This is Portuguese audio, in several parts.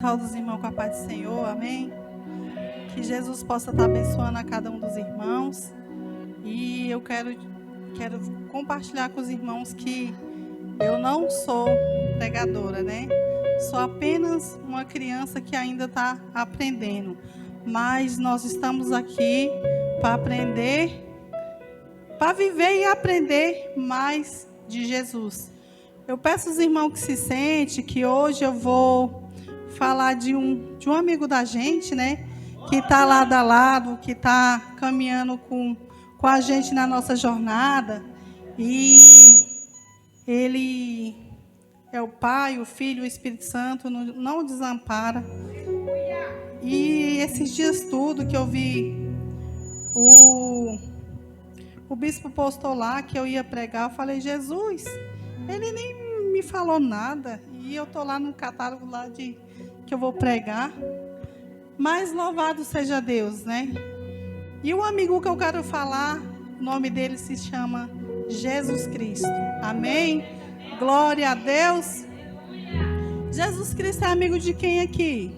Todos os irmãos com a paz do Senhor, amém? Que Jesus possa estar abençoando a cada um dos irmãos. E eu quero compartilhar com os irmãos que eu não sou pregadora, né? Sou apenas uma criança que ainda está aprendendo. Mas nós estamos aqui para aprender, para viver e aprender mais de Jesus. Eu peço aos irmãos que se sentem, que hoje eu vou falar de um amigo da gente, né? Que está lado a lado, que está caminhando com a gente na nossa jornada. E ele é o Pai, o Filho, o Espírito Santo, não desampara. E esses dias tudo que eu vi o bispo postou lá que eu ia pregar, eu falei, Jesus, ele nem me falou nada. E eu estou lá no catálogo lá que eu vou pregar. Mas louvado seja Deus, né? E o amigo que eu quero falar, o nome dele se chama Jesus Cristo. Amém? Glória a Deus. Jesus Cristo é amigo de quem aqui?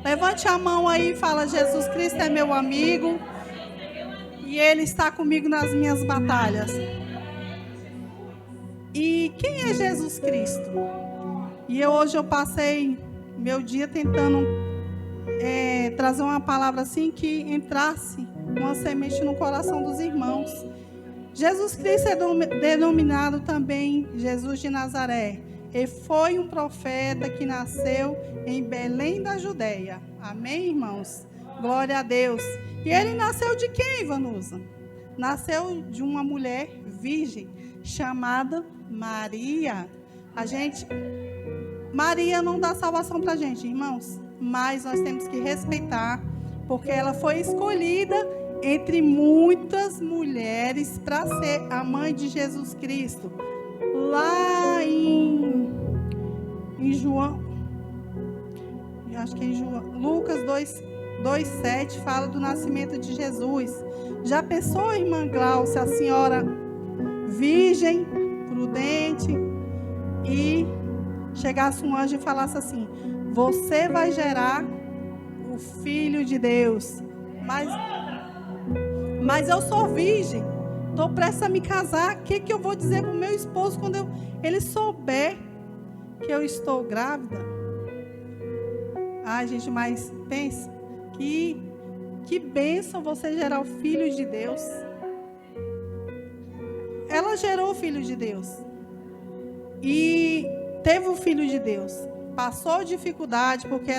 Levante a mão aí e fala, Jesus Cristo é meu amigo. E ele está comigo nas minhas batalhas. E quem é Jesus Cristo? E hoje eu passei meu dia tentando trazer uma palavra assim que entrasse uma semente no coração dos irmãos. Jesus Cristo é denominado também Jesus de Nazaré. Ele foi um profeta que nasceu em Belém da Judeia. Amém, irmãos? Glória a Deus. E ele nasceu de quem, Vanusa? Nasceu de uma mulher virgem chamada Maria. Maria não dá salvação para a gente, irmãos. Mas nós temos que respeitar, porque ela foi escolhida entre muitas mulheres para ser a mãe de Jesus Cristo. Lá em João, acho que é em João, Lucas 2:7 fala do nascimento de Jesus. Já pensou, irmã Glaucia, a senhora virgem, prudente, e chegasse um anjo e falasse assim, você vai gerar o Filho de Deus. Mas eu sou virgem. Estou prestes a me casar. O que eu vou dizer para o meu esposo quando ele souber que eu estou grávida? Ai, gente, mas pensa. Que bênção você gerar o Filho de Deus. Ela gerou o Filho de Deus. E teve o Filho de Deus. Passou dificuldade, porque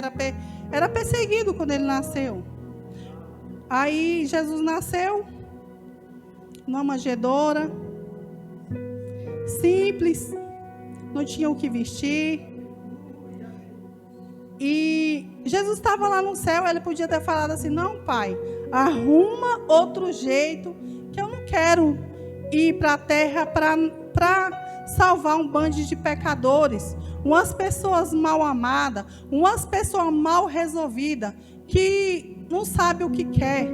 era perseguido quando ele nasceu. Aí Jesus nasceu numa manjedoura, simples, não tinha o que vestir. E Jesus estava lá no céu, ele podia ter falado assim, não, pai, arruma outro jeito, que eu não quero ir para a terra para salvar um bando de pecadores, umas pessoas mal amadas, umas pessoas mal resolvidas, que não sabe o que quer.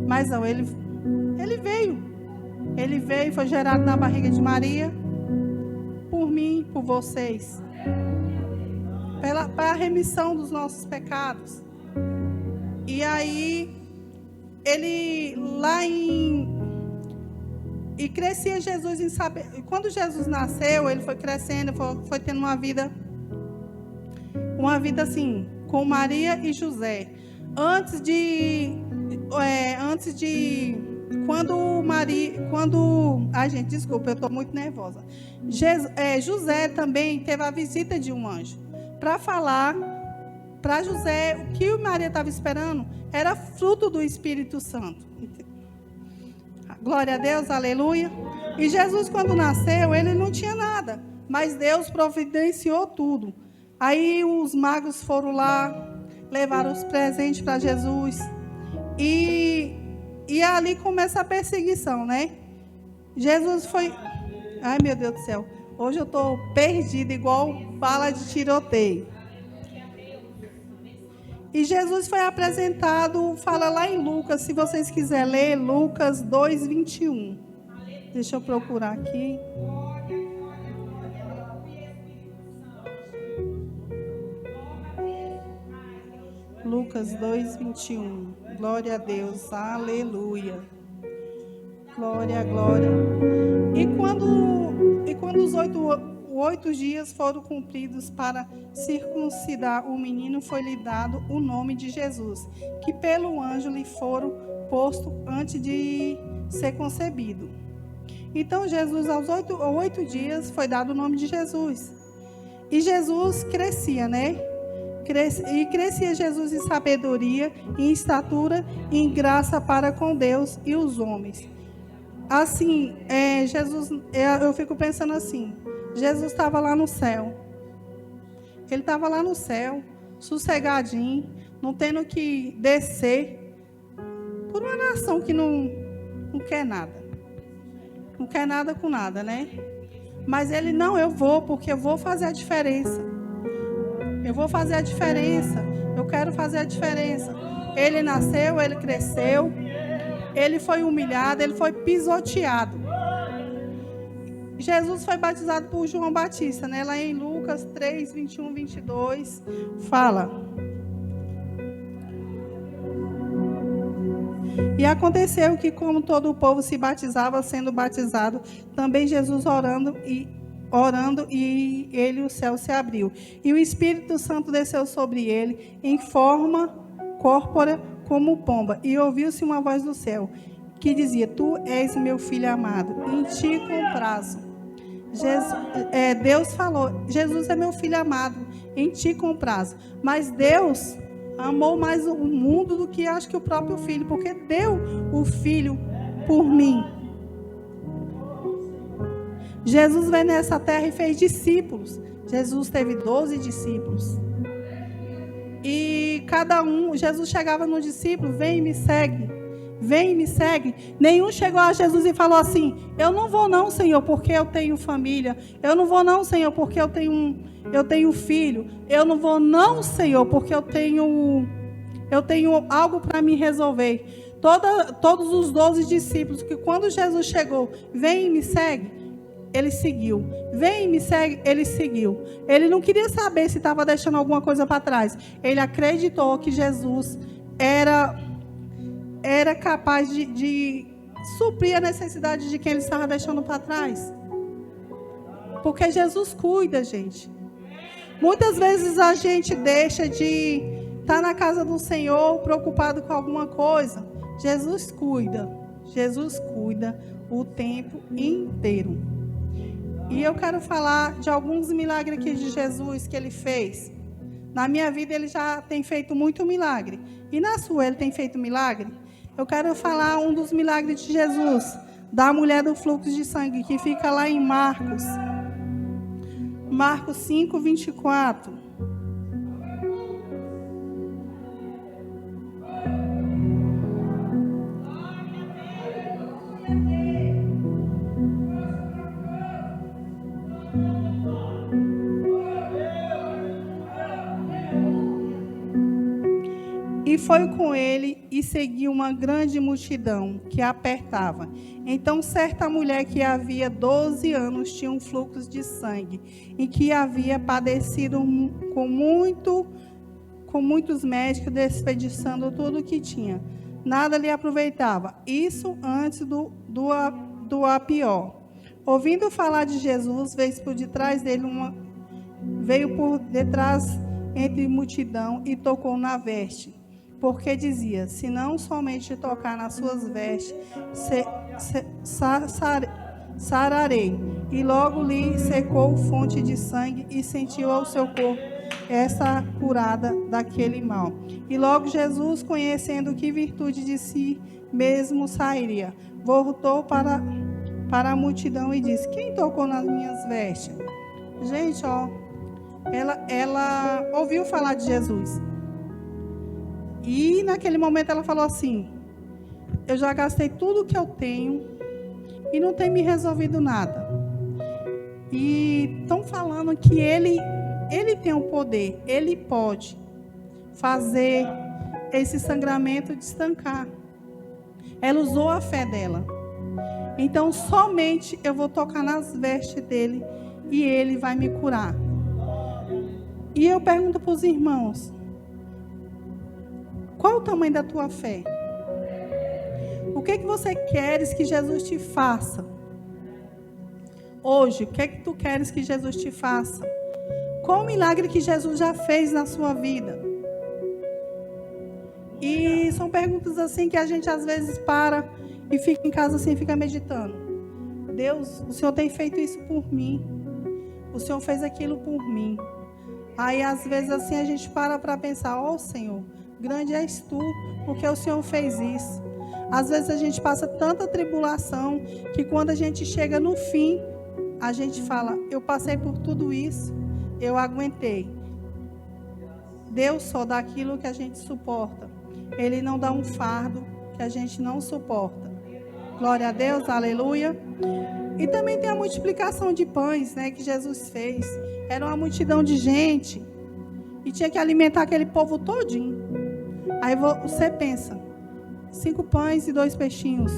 Mas não, ele veio. Ele veio e foi gerado na barriga de Maria, por mim, por vocês, para a remissão dos nossos pecados. E aí, ele lá e crescia Jesus em saber. Quando Jesus nasceu, ele foi crescendo, foi tendo uma vida assim, com Maria e José. Ai, gente, desculpa, eu estou muito nervosa. José também teve a visita de um anjo para falar para José o que Maria estava esperando era fruto do Espírito Santo. Glória a Deus, aleluia. E Jesus, quando nasceu, ele não tinha nada, mas Deus providenciou tudo. Aí os magos foram lá, levaram os presentes para Jesus. E ali começa a perseguição, né? Jesus foi... Ai, meu Deus do céu. Hoje eu estou perdida, igual bala de tiroteio. E Jesus foi apresentado, fala lá em Lucas, se vocês quiserem ler, Lucas 2:21. Deixa eu procurar aqui. Lucas 2, 21. Glória a Deus. Aleluia. Glória, glória. E quando os 8 dias foram cumpridos para circuncidar o menino, foi-lhe dado o nome de Jesus, que pelo anjo lhe foram posto antes de ser concebido. Então Jesus, aos 8 dias, foi dado o nome de Jesus. E Jesus crescia, né? E crescia Jesus em sabedoria, em estatura, em graça para com Deus e os homens. Assim, Jesus, eu fico pensando assim, Jesus estava lá no céu. Ele estava lá no céu, sossegadinho, não tendo que descer por uma nação que não quer nada. Não quer nada com nada, né? Mas ele, não, eu vou, porque eu vou fazer a diferença. Eu vou fazer a diferença. Eu quero fazer a diferença. Ele nasceu, ele cresceu. Ele foi humilhado, ele foi pisoteado. Jesus foi batizado por João Batista, né? Lá em Lucas 3, 21, 22, fala. E aconteceu que, como todo o povo se batizava, sendo batizado, também Jesus orando e ele, o céu se abriu. E o Espírito Santo desceu sobre ele em forma corpórea como pomba. E ouviu-se uma voz do céu que dizia: Tu és o meu filho amado, em ti comprazo. Deus falou: Jesus é meu filho amado, em ti comprazo. Mas Deus amou mais o mundo do que acho que o próprio filho, porque deu o filho por mim. Jesus veio nessa terra e fez discípulos. Jesus teve 12 discípulos. E cada um, Jesus chegava no discípulo: vem e me segue. Vem e me segue. Nenhum chegou a Jesus e falou assim: eu não vou não, Senhor, porque eu tenho família. Eu não vou não, Senhor, porque eu tenho filho. Eu não vou não, Senhor, porque eu tenho algo para me resolver. Todos os 12 discípulos, que quando Jesus chegou, vem e me segue, ele seguiu. Vem e me segue, ele seguiu. Ele não queria saber se estava deixando alguma coisa para trás. Ele acreditou que Jesus era capaz de suprir a necessidade de quem ele estava deixando para trás. Porque Jesus cuida, gente. Muitas vezes a gente deixa de estar na casa do Senhor preocupado com alguma coisa. Jesus cuida. Jesus cuida o tempo inteiro. E eu quero falar de alguns milagres aqui de Jesus que ele fez. Na minha vida ele já tem feito muito milagre. E na sua ele tem feito milagre? Eu quero falar um dos milagres de Jesus, da mulher do fluxo de sangue, que fica lá em Marcos 5, 24. E foi com ele e seguiu uma grande multidão que a apertava. Então, certa mulher que havia 12 anos tinha um fluxo de sangue, e que havia padecido com muitos médicos, desperdiçando tudo o que tinha. Nada lhe aproveitava. Isso antes do pior. Ouvindo falar de Jesus, veio por detrás entre multidão e tocou na veste. Porque dizia: se não somente tocar nas suas vestes, sararei. E logo lhe secou fonte de sangue e sentiu ao seu corpo essa curada daquele mal. E logo Jesus, conhecendo que virtude de si mesmo sairia, voltou para a multidão e disse: quem tocou nas minhas vestes? Gente, ela ouviu falar de Jesus. E naquele momento ela falou assim: eu já gastei tudo que eu tenho e não tem me resolvido nada. E estão falando que ele tem o poder, ele pode fazer esse sangramento destancar. Ela usou a fé dela. Então somente eu vou tocar nas vestes dele e ele vai me curar. E eu pergunto para os irmãos: Qual o tamanho da tua fé? O que você queres que Jesus te faça? Hoje, o que tu queres que Jesus te faça? Qual o milagre que Jesus já fez na sua vida? E são perguntas assim que a gente às vezes para e fica em casa assim, fica meditando. Deus, o Senhor tem feito isso por mim. O Senhor fez aquilo por mim. Aí às vezes assim a gente para pensar, ó Senhor, grande és tu, porque o Senhor fez isso. Às vezes a gente passa tanta tribulação que quando a gente chega no fim, a gente fala, eu passei por tudo isso, eu aguentei. Deus só dá aquilo que a gente suporta. Ele não dá um fardo que a gente não suporta. Glória a Deus, aleluia. E também tem a multiplicação de pães, né, que Jesus fez. Era uma multidão de gente e tinha que alimentar aquele povo todinho. Aí você pensa, 5 pães e 2 peixinhos.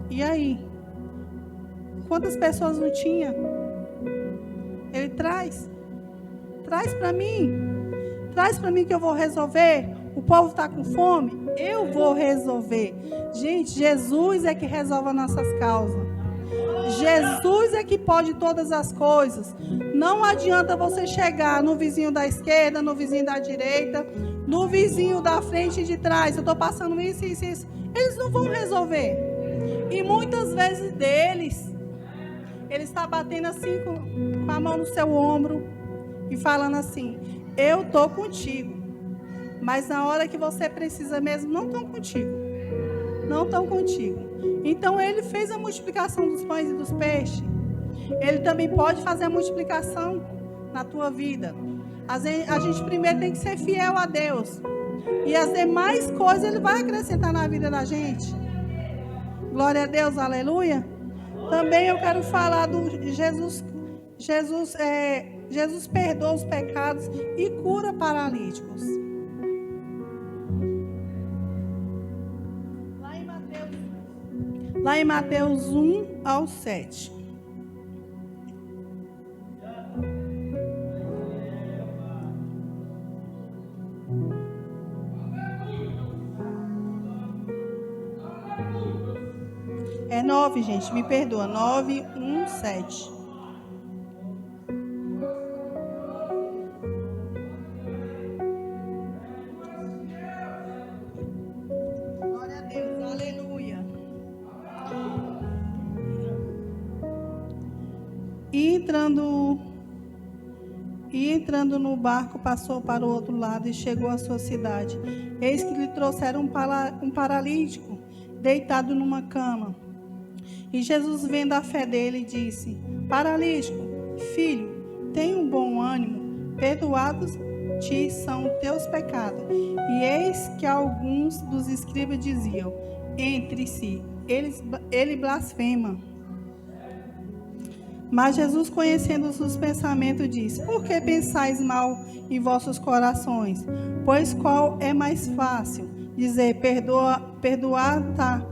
E aí? Quantas pessoas não tinha? Ele traz para mim. Traz para mim que eu vou resolver. O povo está com fome, eu vou resolver. Gente, Jesus é que resolve as nossas causas. Jesus é que pode todas as coisas. Não adianta você chegar no vizinho da esquerda, no vizinho da direita, no vizinho da frente e de trás. Eu estou passando isso. Eles não vão resolver. E muitas vezes ele está batendo assim com a mão no seu ombro e falando assim, eu estou contigo. Mas na hora que você precisa mesmo, não estão contigo. Não estão contigo. Então ele fez a multiplicação dos pães e dos peixes. Ele também pode fazer a multiplicação na tua vida. A gente primeiro tem que ser fiel a Deus. E as demais coisas ele vai acrescentar na vida da gente. Glória a Deus, aleluia. Também eu quero falar do Jesus perdoa os pecados e cura paralíticos. Lá em Mateus 1 ao 7. É 9, gente, me perdoa. 9, 1, 7. Glória a Deus, aleluia. E entrando no barco, passou para o outro lado e chegou à sua cidade. Eis que lhe trouxeram um paralítico, deitado numa cama. E Jesus, vendo a fé dele, disse, paralítico, filho, tem um bom ânimo, perdoados te são os teus pecados. E eis que alguns dos escribas diziam entre si, ele blasfema. Mas Jesus, conhecendo os pensamentos, disse, por que pensais mal em vossos corações? Pois qual é mais fácil? Dizer, perdoar-te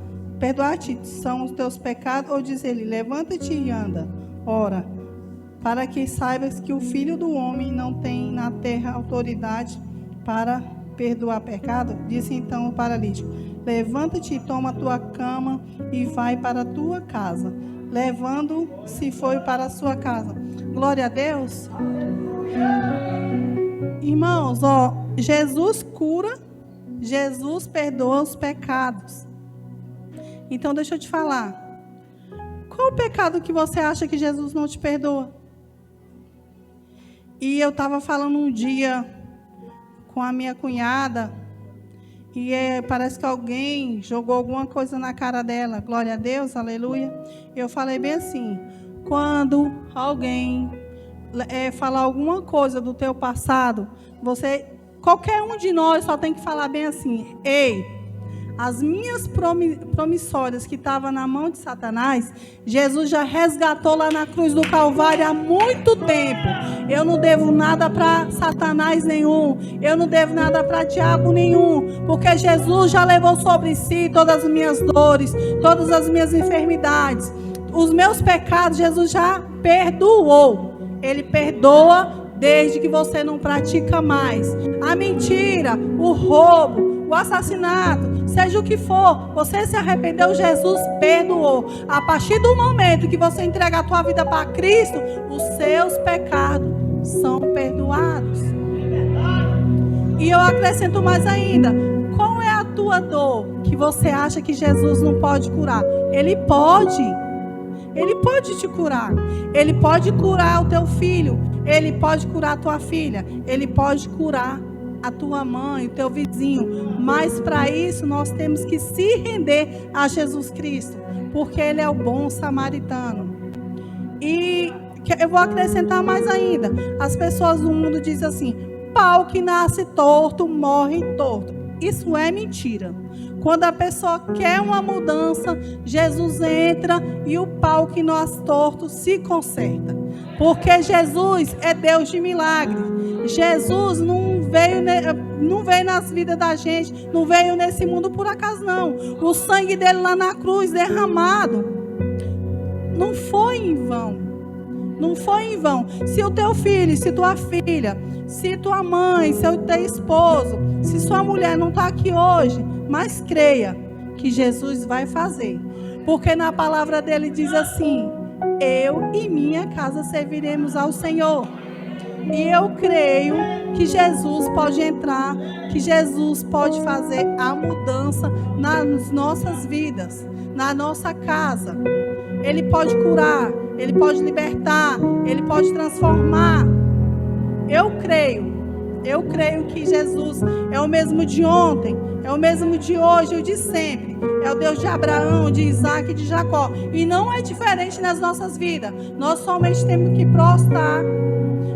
são os teus pecados, ou dizer-lhe, levanta-te e anda. Ora, para que saibas que o Filho do Homem não tem na terra autoridade para perdoar pecado, disse então o paralítico, levanta-te e toma a tua cama e vai para a tua casa. Levando-se foi para a sua casa. Glória a Deus. Irmãos, Jesus cura, Jesus perdoa os pecados. Então deixa eu te falar. Qual o pecado que você acha que Jesus não te perdoa? E eu estava falando um dia com a minha cunhada e parece que alguém jogou alguma coisa na cara dela. Glória a Deus, aleluia. Eu falei bem assim, quando alguém falar alguma coisa do teu passado, qualquer um de nós só tem que falar bem assim, ei, as minhas promissórias que estavam na mão de Satanás, Jesus já resgatou lá na cruz do Calvário há muito tempo. Eu não devo nada para Satanás nenhum. Eu não devo nada para diabo nenhum. Porque Jesus já levou sobre si todas as minhas dores, todas as minhas enfermidades. Os meus pecados, Jesus já perdoou. Ele perdoa desde que você não pratica mais a mentira, o roubo, o assassinato, seja o que for, você se arrependeu, Jesus perdoou. A partir do momento que você entrega a tua vida para Cristo, os seus pecados são perdoados. E eu acrescento mais ainda: qual é a tua dor que você acha que Jesus não pode curar? Ele pode te curar. Ele pode curar o teu filho, ele pode curar a tua filha, ele pode curar a tua mãe, o teu vizinho. Mas para isso nós temos que se render a Jesus Cristo, porque ele é o bom samaritano. E eu vou acrescentar mais ainda: as pessoas do mundo dizem assim: pau que nasce torto, morre torto. Isso é mentira. Quando a pessoa quer uma mudança, Jesus entra e o pau que nasce torto se conserta. Porque Jesus é Deus de milagre. Jesus não veio nas vidas da gente, não veio nesse mundo por acaso não. O sangue dele lá na cruz derramado não foi em vão. Não foi em vão. Se o teu filho, se tua filha, se tua mãe, se o teu esposo, se sua mulher não está aqui hoje, mas creia que Jesus vai fazer. Porque na palavra dele diz assim: eu e minha casa serviremos ao Senhor. E eu creio que Jesus pode entrar, que Jesus pode fazer a mudança nas nossas vidas, na nossa casa. Ele pode curar, ele pode libertar, ele pode transformar. Eu creio que Jesus é o mesmo de ontem, é o mesmo de hoje e o de sempre. É o Deus de Abraão, de Isaac e de Jacó. E não é diferente nas nossas vidas. Nós somente temos que prostrar,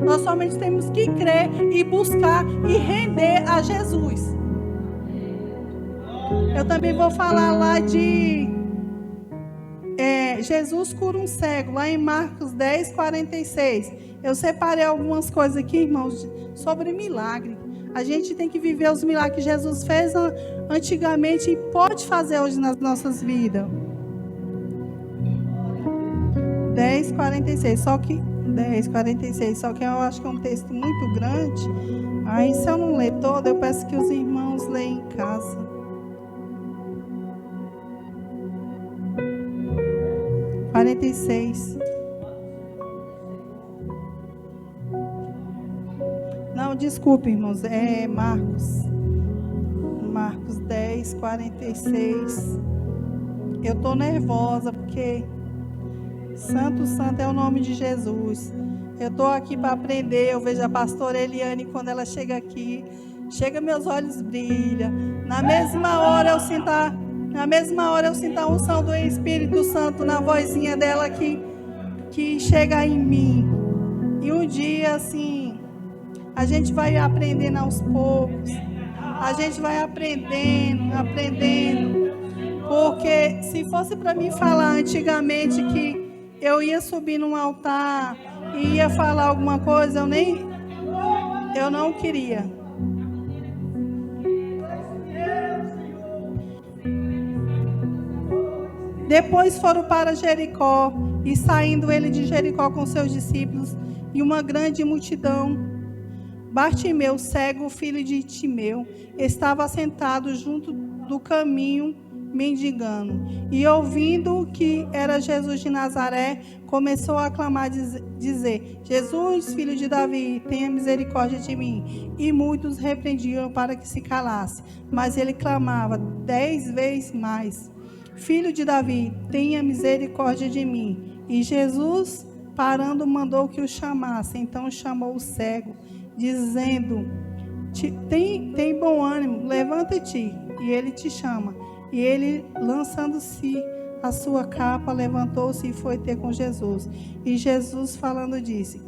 nós somente temos que crer e buscar e render a Jesus. Eu também vou falar lá de Jesus cura um cego, lá em Marcos 10, 46. Eu separei algumas coisas aqui, irmãos, sobre milagre. A gente tem que viver os milagres que Jesus fez antigamente e pode fazer hoje nas nossas vidas. 10, 46. Só que eu acho que é um texto muito grande. Aí, se eu não ler todo, eu peço que os irmãos leiam em casa. 46. Não, desculpe, irmãos. É Marcos 10, 46. Eu estou nervosa porque Santo é o nome de Jesus. Eu estou aqui para aprender. Eu vejo a pastora Eliane, quando ela chega aqui, meus olhos brilham. Na mesma hora eu sinto a unção do Espírito Santo na vozinha dela que chega em mim. E um dia, assim, a gente vai aprendendo aos poucos. A gente vai aprendendo. Porque se fosse para mim falar antigamente que eu ia subir num altar e ia falar alguma coisa, eu não queria. Depois foram para Jericó, e saindo ele de Jericó com seus discípulos e uma grande multidão, Bartimeu, cego, filho de Timeu, estava sentado junto do caminho, mendigando. E ouvindo que era Jesus de Nazaré, começou a clamar, dizer: Jesus, filho de Davi, tenha misericórdia de mim. E muitos repreendiam para que se calasse, mas ele clamava 10 vezes mais: Filho de Davi, tenha misericórdia de mim. E Jesus, parando, mandou que o chamasse. Então chamou o cego, dizendo: tem bom ânimo, levanta-te, e ele te chama. E ele, lançando-se a sua capa, levantou-se e foi ter com Jesus. E Jesus, falando, disse: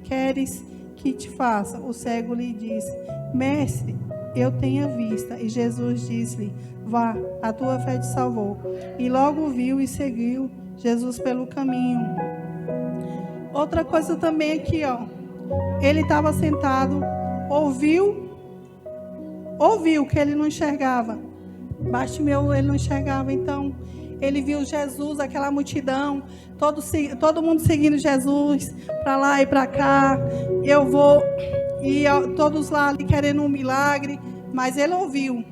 queres que te faça? O cego lhe disse: Mestre, eu tenho vista. E Jesus disse-lhe: Vá, a tua fé te salvou. E logo viu e seguiu Jesus pelo caminho. Outra coisa também aqui, ó. Ele estava sentado, ouviu que ele não enxergava. Bartimeu, ele não enxergava, então ele viu Jesus, aquela multidão, todo mundo seguindo Jesus, para lá e para cá. E todos lá ali querendo um milagre, mas ele ouviu.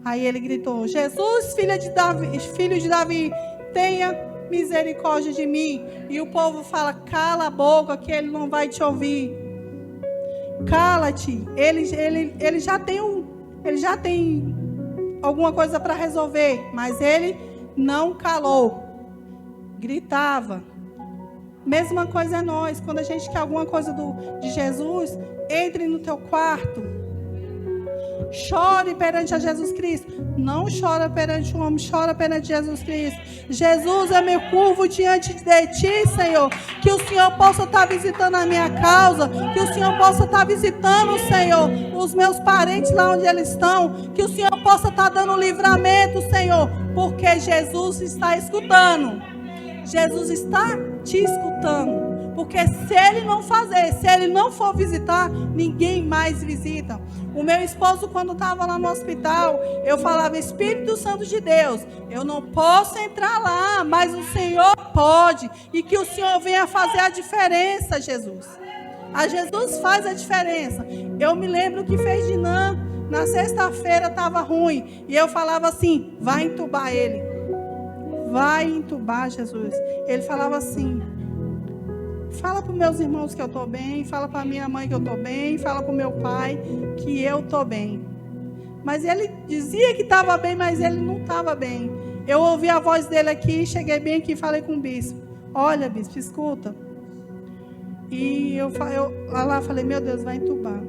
Aí ele gritou: Jesus, filho de Davi, tenha misericórdia de mim. E o povo fala: cala a boca, que ele não vai te ouvir. Cala-te. Ele já tem alguma coisa para resolver, mas ele não calou. Gritava. Mesma coisa é nós. Quando a gente quer alguma coisa de Jesus, entre no teu quarto. Chore perante a Jesus Cristo. Não chora perante o homem, chora perante Jesus Cristo. Jesus, eu me curvo diante de ti, Senhor. Que o Senhor possa estar visitando a minha causa. Que o Senhor possa estar visitando, Senhor, os meus parentes lá onde eles estão. Que o Senhor possa estar dando livramento, Senhor. Porque Jesus está escutando. Jesus está te escutando. Porque se ele não fazer, se ele não for visitar, ninguém mais visita. O meu esposo, quando estava lá no hospital, eu falava: Espírito Santo de Deus, eu não posso entrar lá, mas o Senhor pode. E que o Senhor venha fazer a diferença, Jesus. A Jesus faz a diferença. Eu me lembro que Ferdinand, na sexta-feira, estava ruim. E eu falava assim: vai entubar ele. Vai entubar, Jesus. Ele falava assim: fala para os meus irmãos que eu estou bem, fala para a minha mãe que eu estou bem, fala para o meu pai que eu estou bem. Mas ele dizia que estava bem, mas ele não estava bem. Eu ouvi a voz dele aqui, cheguei bem aqui e falei com o bispo: olha, bispo, escuta. E eu lá falei: meu Deus, vai entubar.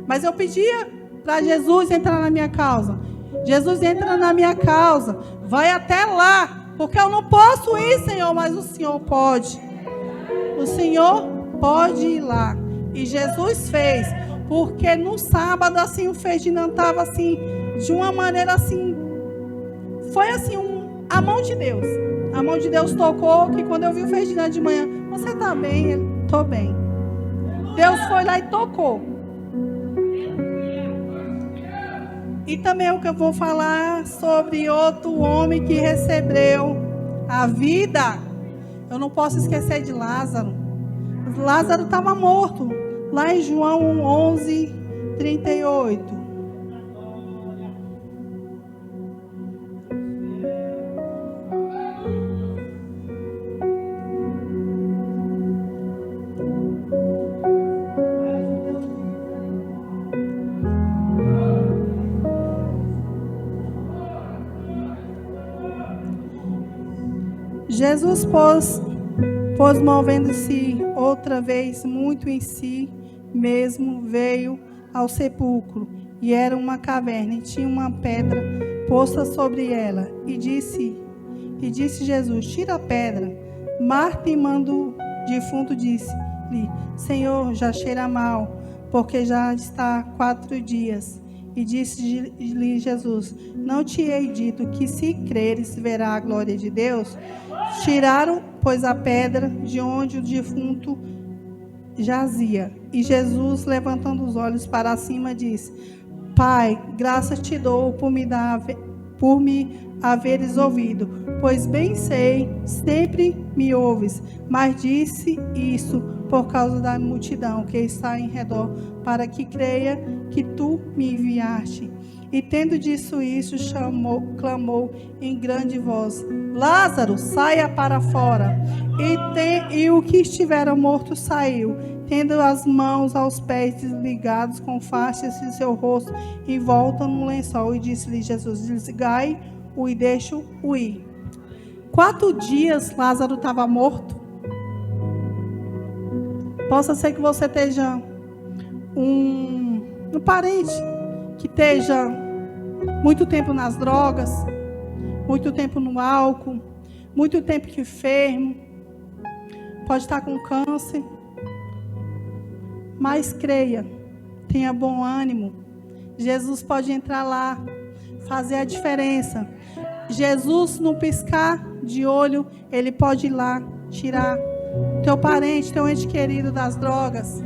Mas eu pedia para Jesus entrar na minha causa. Jesus, entra na minha causa, vai até lá, porque eu não posso ir, Senhor, mas o Senhor pode. O Senhor pode ir lá. E Jesus fez. Porque no sábado, assim, o Ferdinand estava assim, de uma maneira assim. Foi assim, a mão de Deus. A mão de Deus tocou, que quando eu vi o Ferdinand de manhã: você está bem? Ele: estou bem. Deus foi lá e tocou. E também o que eu vou falar sobre outro homem que recebeu a vida. Eu não posso esquecer de Lázaro. Lázaro estava morto. Lá em João 11, 38. Jesus pôs movendo-se outra vez muito em si mesmo, veio ao sepulcro, e era uma caverna, e tinha uma pedra posta sobre ela, e disse Jesus: tira a pedra. Marta, irmã do defunto, disse-lhe: Senhor, já cheira mal, porque já está 4 dias. E disse-lhe Jesus: não te hei dito que, se creres, verá a glória de Deus? Tiraram, pois, a pedra de onde o defunto jazia. E Jesus, levantando os olhos para cima, disse: Pai, graças te dou por me haveres ouvido, pois bem sei, sempre me ouves. Mas disse isso por causa da multidão que está em redor, para que creia que tu me enviaste. E tendo dito isso, clamou em grande voz: Lázaro, saia para fora. E o que estivera morto saiu, tendo as mãos aos pés desligados com faixas e seu rosto envolto num lençol. E disse-lhe Jesus: desligai-o e deixe-o ir. 4 dias Lázaro estava morto. Possa ser que você esteja um parente que esteja muito tempo nas drogas, muito tempo no álcool, muito tempo que enfermo, pode estar com câncer. Mas creia, tenha bom ânimo. Jesus pode entrar lá, fazer a diferença. Jesus, no piscar de olho, Ele pode ir lá, tirar teu parente, teu ente querido das drogas.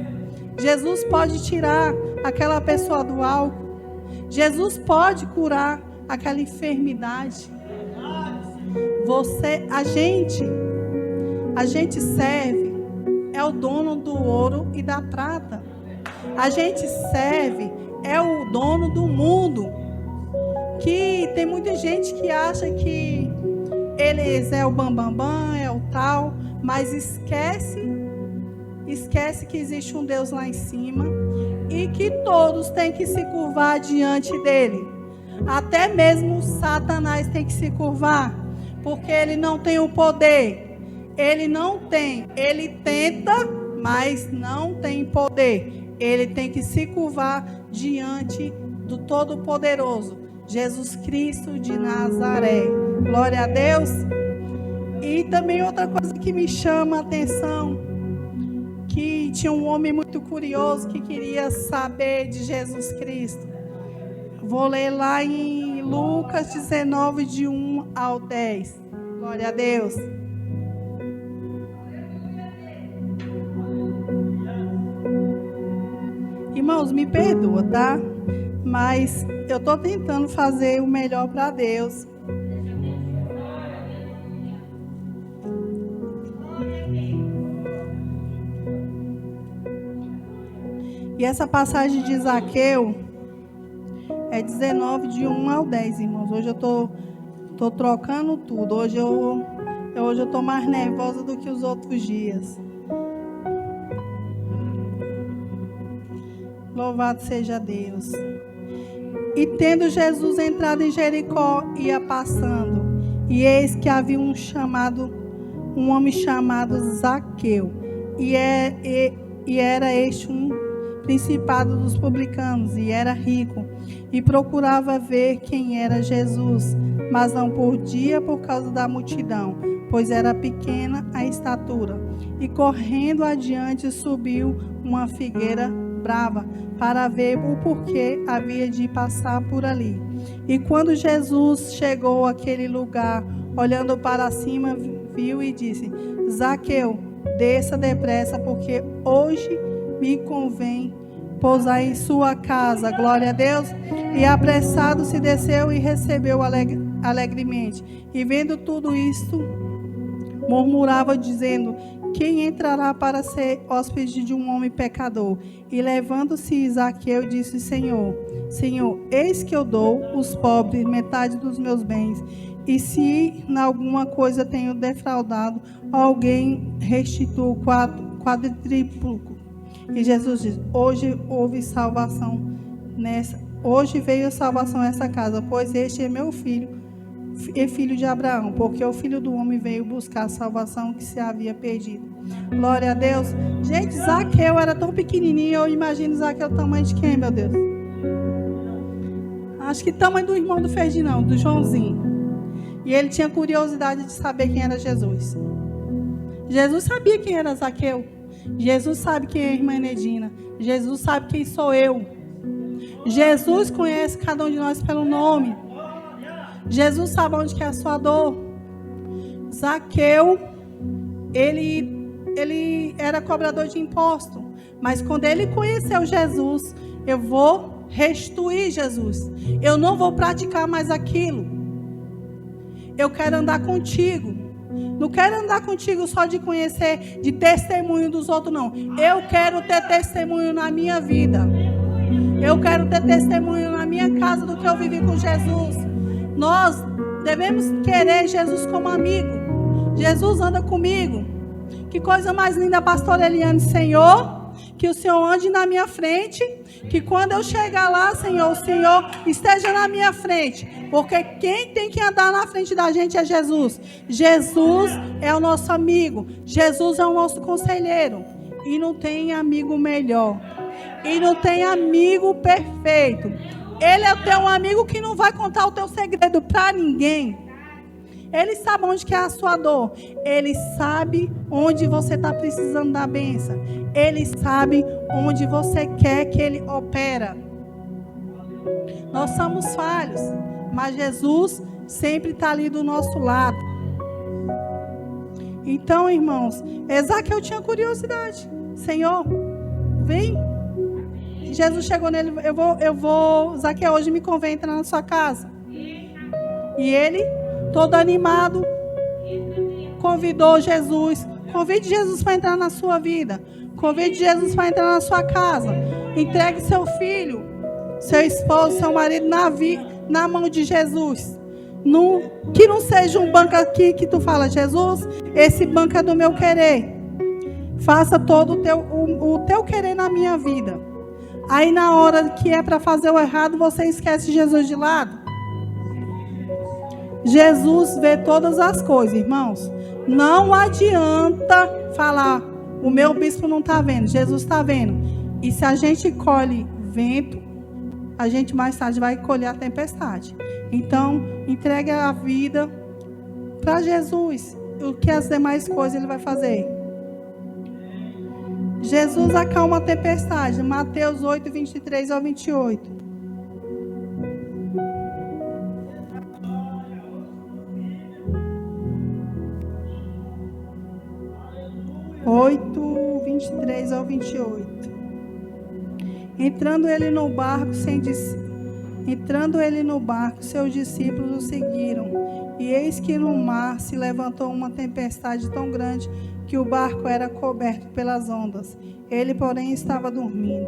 Jesus pode tirar aquela pessoa do álcool. Jesus pode curar aquela enfermidade. A gente serve é o dono do ouro e da prata. A gente serve é o dono do mundo. Que tem muita gente que acha que eles é o bambambam, é o tal, mas esquece que existe um Deus lá em cima e que todos têm que se curvar diante dele. Até mesmo Satanás tem que se curvar, porque ele não tem o poder. Ele não tem, ele tenta, mas não tem poder. Ele tem que se curvar diante do Todo-Poderoso, Jesus Cristo de Nazaré. Glória a Deus. E também outra coisa que me chama a atenção, que tinha um homem muito curioso que queria saber de Jesus Cristo. Vou ler lá em Lucas 19, de 1 ao 10. Glória a Deus. Irmãos, me perdoa, tá? Mas eu estou tentando fazer o melhor para Deus. E essa passagem de Zaqueu é 19, de 1 ao 10, irmãos. Hoje eu tô trocando tudo. Hoje eu tô mais nervosa do que os outros dias. Louvado seja Deus. E tendo Jesus entrado em Jericó, ia passando. E eis que havia um homem chamado Zaqueu. E era este um principado dos publicanos, e era rico. E procurava ver quem era Jesus, mas não podia por causa da multidão, pois era pequena a estatura. E correndo adiante, subiu uma figueira brava, para ver o porquê havia de passar por ali. E quando Jesus chegou àquele lugar, olhando para cima, viu e disse: Zaqueu, desça depressa, porque hoje me convém pousar em sua casa. Glória a Deus. E apressado se desceu e recebeu alegremente. E vendo tudo isto, murmurava dizendo: quem entrará para ser hóspede de um homem pecador? E levando-se Zaqueu, disse: Senhor, eis que eu dou aos pobres metade dos meus bens, e se em alguma coisa tenho defraudado alguém, restituo quadruplo. E Jesus diz: hoje veio salvação a essa casa, pois este é meu filho, e filho de Abraão, porque o Filho do Homem veio buscar a salvação que se havia perdido. Glória a Deus. Gente, Zaqueu era tão pequenininho. Eu imagino Zaqueu o tamanho de quem, meu Deus? Acho que tamanho do irmão do Ferdinando, do Joãozinho. E ele tinha curiosidade de saber quem era Jesus. Jesus sabia quem era Zaqueu. Jesus sabe quem é a irmã Nedina. Jesus sabe quem sou eu. Jesus conhece cada um de nós pelo nome. Jesus sabe onde que é a sua dor. Zaqueu, ele era cobrador de imposto. Mas quando ele conheceu Jesus, eu vou restituir Jesus. Eu não vou praticar mais aquilo. Eu quero andar contigo. Não quero andar contigo só de conhecer, de testemunho dos outros, não. Eu quero ter testemunho na minha vida. Eu quero ter testemunho na minha casa do que eu vivi com Jesus. Nós devemos querer Jesus como amigo. Jesus anda comigo. Que coisa mais linda, pastora Eliane. Senhor, que o Senhor ande na minha frente. Que quando eu chegar lá, Senhor, o Senhor esteja na minha frente. Porque quem tem que andar na frente da gente é Jesus. Jesus é o nosso amigo. Jesus é o nosso conselheiro. E não tem amigo melhor. E não tem amigo perfeito. Ele é o teu amigo que não vai contar o teu segredo para ninguém. Ele sabe onde que é a sua dor. Ele sabe onde você está precisando da bênção. Ele sabe onde você quer que Ele opera. Nós somos falhos, mas Jesus sempre está ali do nosso lado. Então, irmãos, Zaqueu tinha curiosidade. Senhor, vem. Jesus chegou nele: eu vou, Zaqueu, hoje me convém entrar na sua casa. E ele todo animado, convidou Jesus. Convide Jesus para entrar na sua vida. Convide Jesus para entrar na sua casa. Entregue seu filho, seu esposo, seu marido na mão de Jesus. Que não seja um banco aqui que tu fala, Jesus, esse banco é do meu querer. Faça todo o teu querer na minha vida. Aí na hora que é para fazer o errado, você esquece Jesus de lado. Jesus vê todas as coisas, irmãos. Não adianta falar, o meu bispo não está vendo, Jesus está vendo. E se a gente colhe vento, a gente mais tarde vai colher a tempestade. Então, entregue a vida para Jesus. O que as demais coisas ele vai fazer? Jesus acalma a tempestade. Mateus 8, 23 ao 28. 8, 23 ao 28. Entrando ele no barco, seus discípulos o seguiram. E eis que no mar se levantou uma tempestade tão grande que o barco era coberto pelas ondas. Ele, porém, estava dormindo.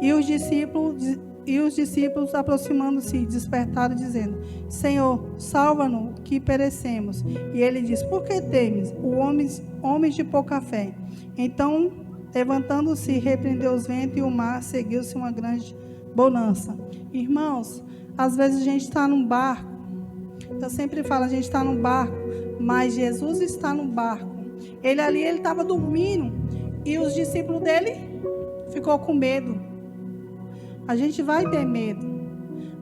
E os discípulos aproximando-se, despertaram, dizendo: Senhor, salva-nos, que perecemos. E ele diz: Por que temes, homens de pouca fé? Então, levantando-se, repreendeu os ventos, e o mar seguiu-se uma grande bonança. Irmãos, às vezes a gente está num barco. Eu sempre falo, a gente está num barco, mas Jesus está no barco. Ele estava dormindo, e os discípulos dele ficou com medo. A gente vai ter medo,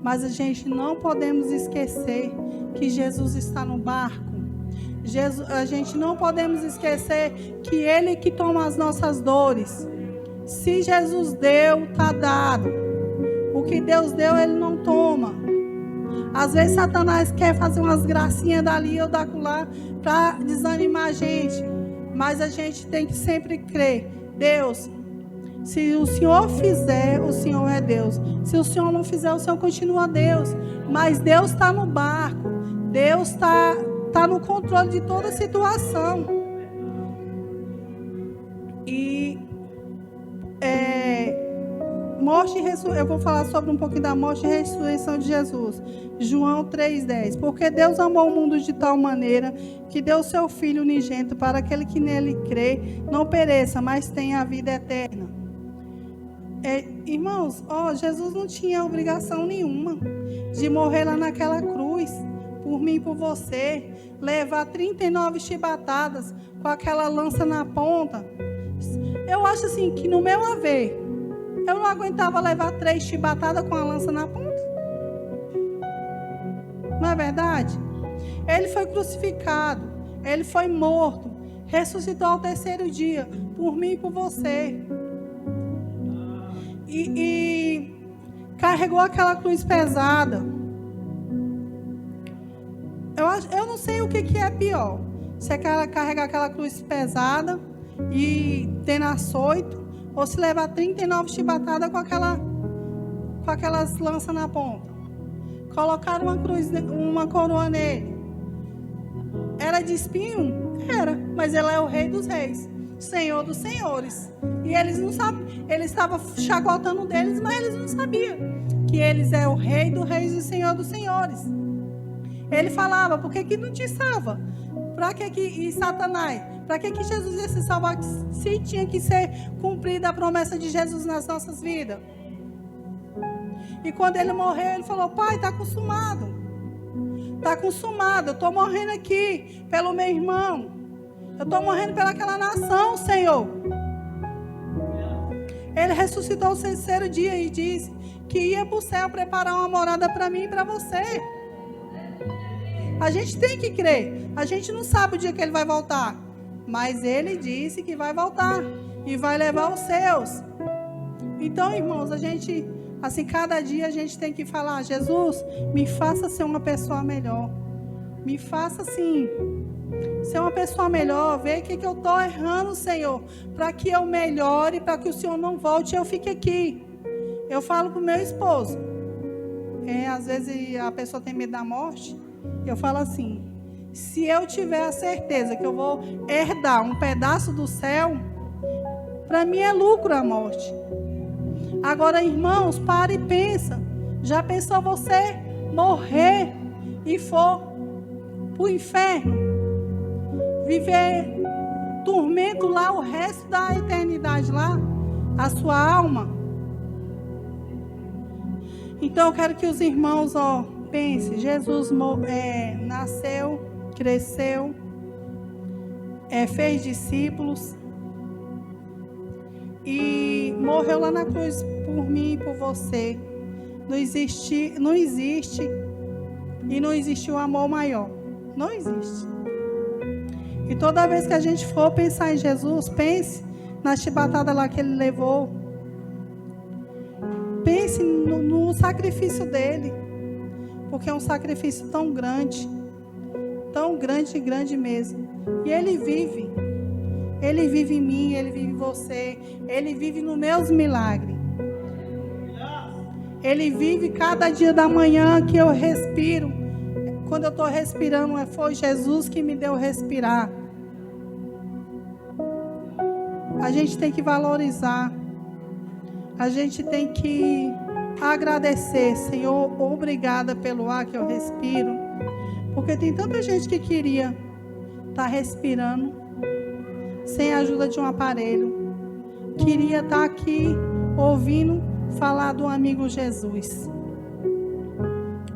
mas a gente não podemos esquecer que Jesus está no barco. A gente não podemos esquecer que Ele que toma as nossas dores. Se Jesus deu, está dado. O que Deus deu, Ele não toma. Às vezes Satanás quer fazer umas gracinhas dali ou daquela para desanimar a gente. Mas a gente tem que sempre crer. Deus, se o Senhor fizer, o Senhor é Deus. Se o Senhor não fizer, o Senhor continua Deus. Mas Deus está no barco. Deus está no controle de toda a situação. E morte e ressurreição. Eu vou falar sobre um pouquinho da morte e ressurreição de Jesus. João 3,10. Porque Deus amou o mundo de tal maneira que deu seu Filho unigênito para aquele que nele crê não pereça, mas tenha a vida eterna. Irmãos, Jesus não tinha obrigação nenhuma de morrer lá naquela cruz, por mim e por você, levar 39 chibatadas com aquela lança na ponta. Eu acho assim, que no meu haver, eu não aguentava levar 3 chibatadas com a lança na ponta. Não é verdade? Ele foi crucificado, ele foi morto, ressuscitou ao 3º dia, por mim e por você. E carregou aquela cruz pesada. Eu não sei o que é pior. Se é carregar aquela cruz pesada e ter açoito, ou se levar 39 chibatadas com aquelas lanças na ponta. Colocaram uma coroa nele. Era de espinho? Era, mas ele é o Rei dos Reis, Senhor dos Senhores. E eles não sabiam, eles estavam chacotando deles, mas eles não sabiam que eles é o Rei dos Reis e Senhor dos Senhores. Ele falava: por que não te salva? E Satanás? Para que Jesus ia se salvar se tinha que ser cumprida a promessa de Jesus nas nossas vidas? E quando ele morreu, ele falou: Pai, está consumado. Está consumado. Eu estou morrendo aqui pelo meu irmão. Eu estou morrendo pelaquela nação, Senhor. Ele ressuscitou o 3º dia e disse que ia para o céu preparar uma morada para mim e para você. A gente tem que crer. A gente não sabe o dia que ele vai voltar, mas ele disse que vai voltar e vai levar os seus. Então, irmãos, a gente, assim, cada dia a gente tem que falar: Jesus, me faça ser uma pessoa melhor. Me faça, assim, ser uma pessoa melhor. Ver o que eu estou errando, Senhor, para que eu melhore, para que o Senhor não volte e eu fique aqui. Eu falo para o meu esposo. Às vezes a pessoa tem medo da morte. Eu falo assim: Se eu tiver a certeza que eu vou herdar um pedaço do céu, para mim é lucro a morte. Agora, irmãos, para e pensa. Já pensou você morrer e for para o inferno? Viver tormento lá o resto da eternidade lá? A sua alma? Então eu quero que os irmãos, pensem. Jesus nasceu, cresceu, fez discípulos e morreu lá na cruz por mim e por você. Não existe e não existiu amor maior. Não existe. E toda vez que a gente for pensar em Jesus, pense na chibatada lá que ele levou. Pense no sacrifício dele. Porque é um sacrifício tão grande e grande mesmo. E ele vive. Ele vive em mim, ele vive em você. Ele vive nos meus milagres. Ele vive cada dia da manhã que eu respiro. Quando eu estou respirando, foi Jesus que me deu respirar. A gente tem que valorizar. A gente tem que agradecer. Senhor, obrigada pelo ar que eu respiro. Porque tem tanta gente que queria estar respirando sem a ajuda de um aparelho. Queria estar aqui ouvindo falar do amigo Jesus.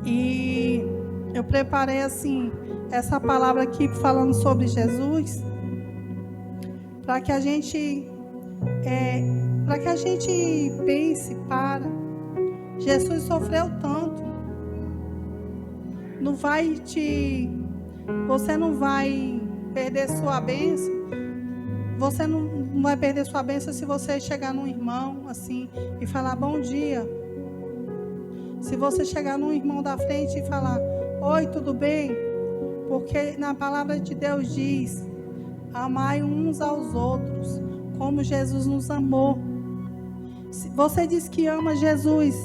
E eu preparei assim essa palavra aqui falando sobre Jesus, para que a gente pense, Jesus sofreu tanto. Você não vai perder sua bênção. Você não vai perder sua bênção se você chegar num irmão assim e falar bom dia. Se você chegar num irmão da frente e falar oi, tudo bem? Porque na palavra de Deus diz: amai uns aos outros, como Jesus nos amou. Se você diz que ama Jesus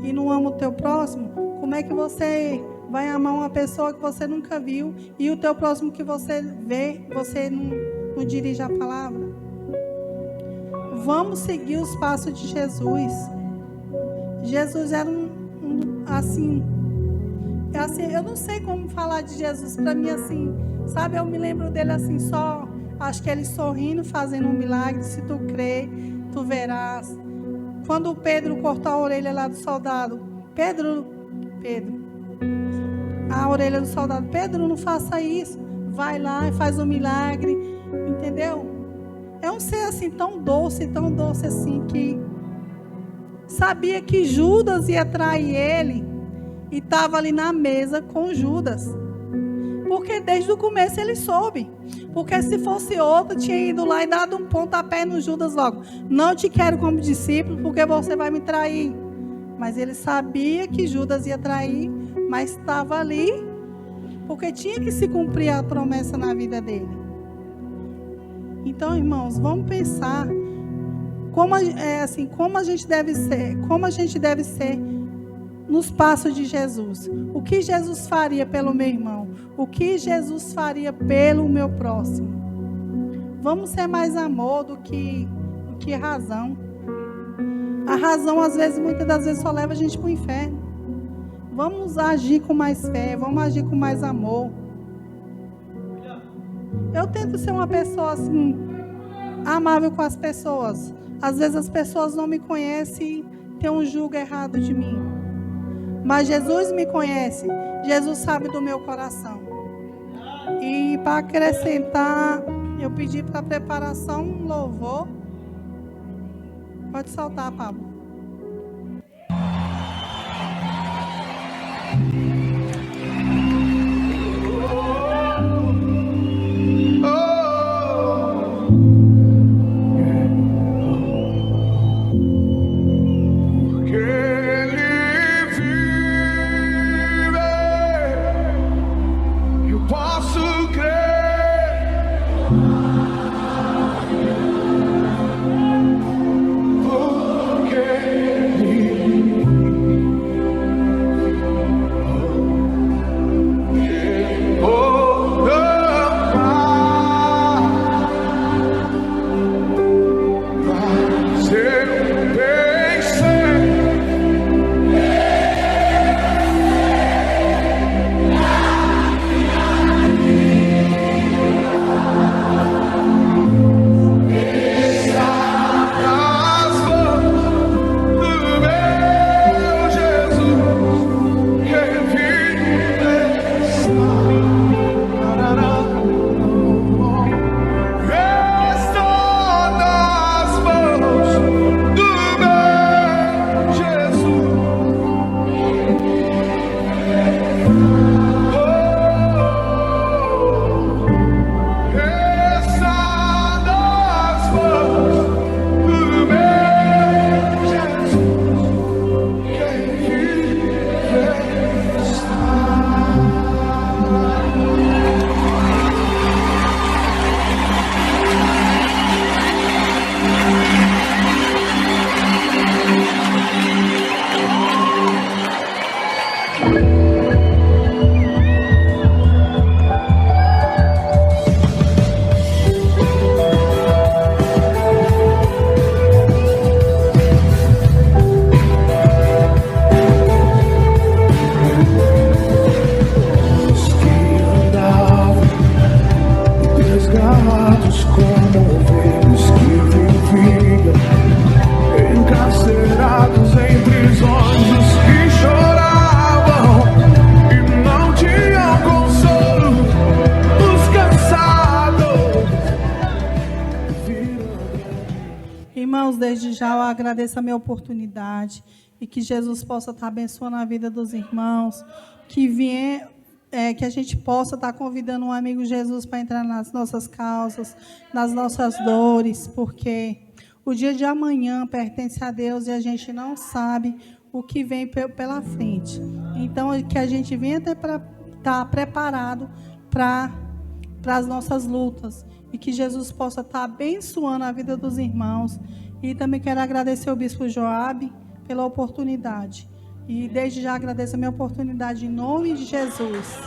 e não ama o teu próximo, como é que você vai amar uma pessoa que você nunca viu e o teu próximo que você vê, você não dirige a palavra? Vamos seguir os passos de Jesus. Jesus era assim, eu não sei como falar de Jesus. Para mim, assim, sabe, eu me lembro dele assim, só, acho que ele sorrindo, fazendo um milagre. Se tu crer, tu verás. Quando o Pedro cortou a orelha lá do soldado, Pedro, a orelha do soldado, Pedro, não faça isso, vai lá e faz um milagre, entendeu? É um ser assim, tão doce assim, que sabia que Judas ia trair ele e estava ali na mesa com Judas. Porque desde o começo ele soube. Porque se fosse outro, tinha ido lá e dado um pontapé no Judas logo. Não te quero como discípulo, porque você vai me trair. Mas ele sabia que Judas ia trair, mas estava ali porque tinha que se cumprir a promessa na vida dele. Então, irmãos, vamos pensar como a gente deve ser nos passos de Jesus. O que Jesus faria pelo meu irmão? O que Jesus faria pelo meu próximo? Vamos ser mais amor do que razão. A razão, muitas das vezes, só leva a gente para o inferno. Vamos agir com mais fé, vamos agir com mais amor. Eu tento ser uma pessoa assim, amável com as pessoas. Às vezes as pessoas não me conhecem e têm um julgo errado de mim. Mas Jesus me conhece. Jesus sabe do meu coração. E para acrescentar, eu pedi para preparação um louvor. Pode soltar, Pablo. agradeço a minha oportunidade e que Jesus possa estar abençoando a vida dos irmãos, que a gente possa estar convidando um amigo Jesus para entrar nas nossas causas, nas nossas dores, porque o dia de amanhã pertence a Deus e a gente não sabe o que vem pela frente. Então, que a gente venha estar preparado para as nossas lutas e que Jesus possa estar abençoando a vida dos irmãos. E também quero agradecer ao Bispo Joabe pela oportunidade. E desde já agradeço a minha oportunidade em nome de Jesus.